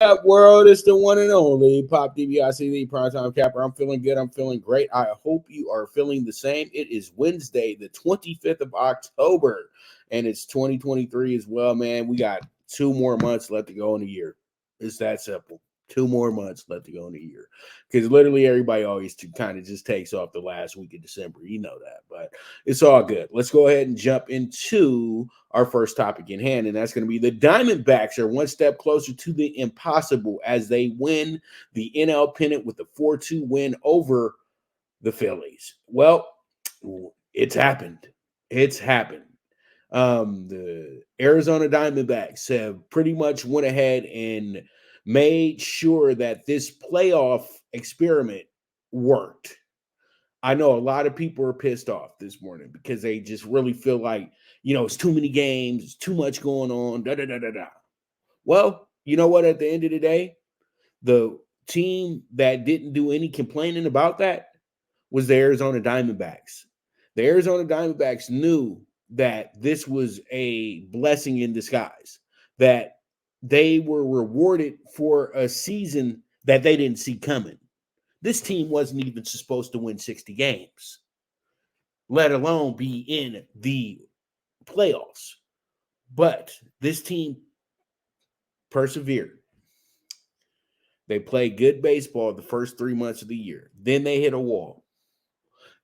up, world? It's the one and only Pop Dibiase, the primetime capper. I'm feeling good. I'm feeling great. I hope you are feeling the same. It is Wednesday, the 25th of October, and it's 2023 as well, man. We got 2 more months left to go in the year. It's that simple. 2 more months left to go in the year. Because literally everybody always kind of just takes off the last week of December. You know that, but it's all good. Let's go ahead and jump into our first topic in hand, and that's going to be the Diamondbacks are one step closer to the impossible as they win the NL Pennant with a 4-2 win over the Phillies. Well, it's happened. It's happened. The Arizona Diamondbacks have pretty much went ahead and made sure that this playoff experiment worked. I know a lot of people are pissed off this morning because they just really feel like, it's too many games, it's too much going on, da da da da da. Well, you know what? At the end of the day, the team that didn't do any complaining about that was the Arizona Diamondbacks. The Arizona Diamondbacks knew that this was a blessing in disguise, that they were rewarded for a season that they didn't see coming. This team wasn't even supposed to win 60 games, let alone be in the playoffs. But this team persevered. They played good baseball the first 3 months of the year. Then they hit a wall.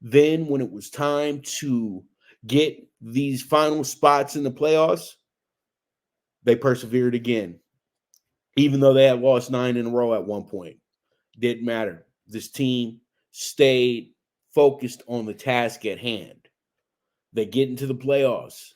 Then when it was time to get these final spots in the playoffs, they persevered again. Even though they had lost 9 in a row at one point. Didn't matter. This team stayed focused on the task at hand. They get into the playoffs.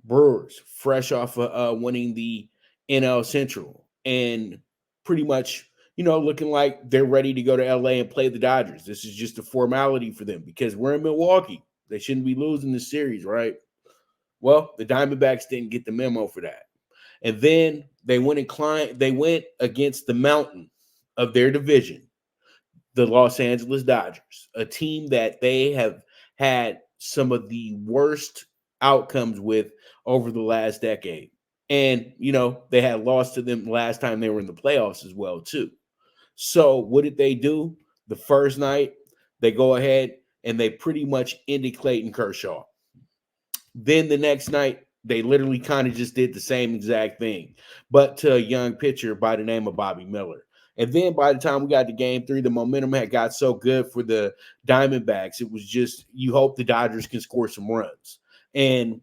Brewers, fresh off of winning the NL Central, and pretty much, looking like they're ready to go to LA and play the Dodgers. This is just a formality for them because we're in Milwaukee. They shouldn't be losing the series, right? Well, the Diamondbacks didn't get the memo for that. And then they went against the mountain of their division, the Los Angeles Dodgers, a team that they have had some of the worst outcomes with over the last decade. And, they had lost to them last time they were in the playoffs as well, too. So what did they do? The first night, they go ahead and they pretty much ended Clayton Kershaw. Then the next night, they literally kind of just did the same exact thing, but to a young pitcher by the name of Bobby Miller. And then by the time we got to game 3, the momentum had got so good for the Diamondbacks. It was just, you hope the Dodgers can score some runs. And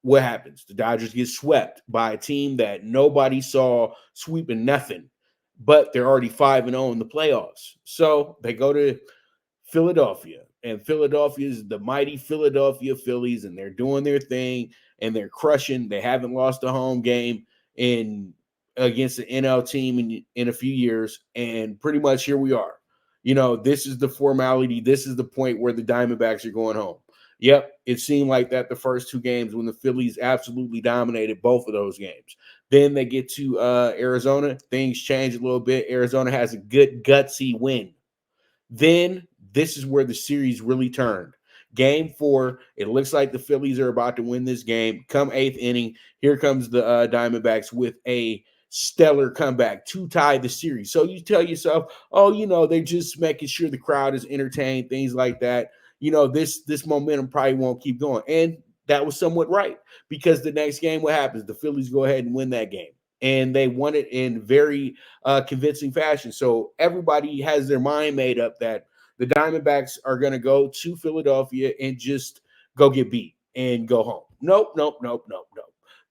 what happens? The Dodgers get swept by a team that nobody saw sweeping nothing, but they're already 5-0 in the playoffs. So they go to Philadelphia, and Philadelphia is the mighty Philadelphia Phillies, and they're doing their thing, and they're crushing. They haven't lost a home game against the NL team in a few years, and pretty much here we are. This is the formality. This is the point where the Diamondbacks are going home. Yep, it seemed like that the first 2 games when the Phillies absolutely dominated both of those games. Then they get to Arizona. Things change a little bit. Arizona has a good gutsy win. Then this is where the series really turned. Game 4, it looks like the Phillies are about to win this game. Come 8th inning, here comes the Diamondbacks with a stellar comeback to tie the series. So you tell yourself, they're just making sure the crowd is entertained, things like that. This momentum probably won't keep going. And that was somewhat right, because the next game, what happens? The Phillies go ahead and win that game. And they won it in very convincing fashion. So everybody has their mind made up that the Diamondbacks are going to go to Philadelphia and just go get beat and go home. Nope.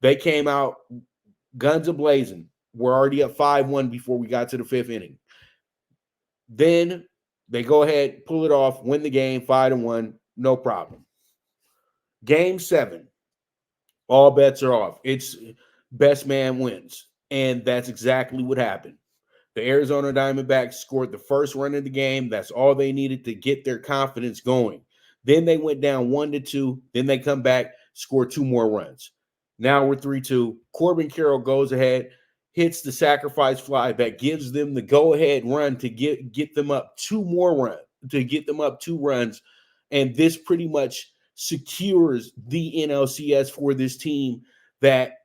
They came out guns a-blazing. We're already at 5-1 before we got to the 5th inning. Then they go ahead, pull it off, win the game, 5-1, no problem. Game 7, all bets are off. It's best man wins. And that's exactly what happened. The Arizona Diamondbacks scored the first run of the game. That's all they needed to get their confidence going. Then they went down 1-2. Then they come back, score 2 more runs. Now we're 3-2. Corbin Carroll goes ahead, hits the sacrifice fly that gives them the go-ahead run to get them up 2 runs. And this pretty much secures the NLCS for this team that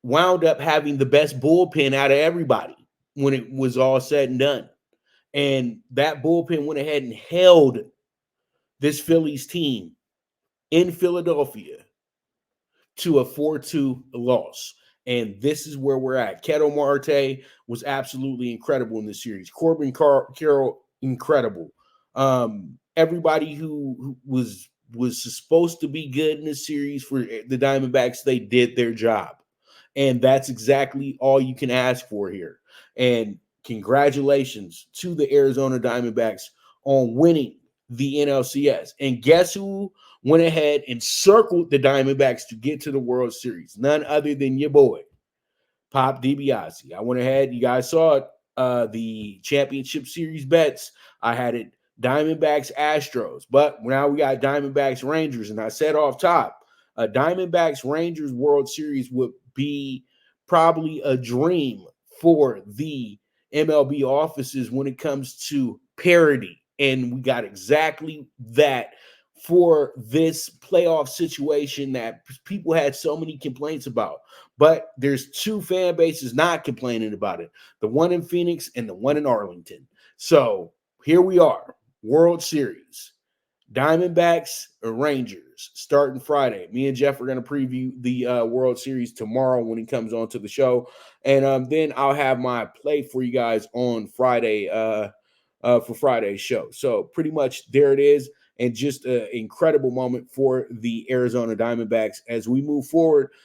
wound up having the best bullpen out of everybody. when it was all said and done. And that bullpen went ahead and held this Phillies team in Philadelphia to a 4-2 loss. And this is where we're at. Ketel Marte was absolutely incredible in this series. Corbin Carroll, incredible. Everybody who was supposed to be good in this series for the Diamondbacks, they did their job. And that's exactly all you can ask for here. And congratulations to the Arizona Diamondbacks on winning the NLCS. And guess who went ahead and circled the Diamondbacks to get to the World Series? None other than your boy, Pop Dibiase. I went ahead, you guys saw it, the championship series bets. I had it Diamondbacks Astros, but now we got Diamondbacks Rangers. And I said off top, a Diamondbacks Rangers World Series would be probably a dream for the MLB offices when it comes to parity. And we got exactly that for this playoff situation that people had so many complaints about. But there's two fan bases not complaining about it, the one in Phoenix and the one in Arlington. So here we are, World Series. Diamondbacks or Rangers starting Friday. Me and Jeff are going to preview the World Series tomorrow when he comes on to the show. And then I'll have my play for you guys on Friday for Friday's show. So pretty much there it is. And just an incredible moment for the Arizona Diamondbacks as we move forward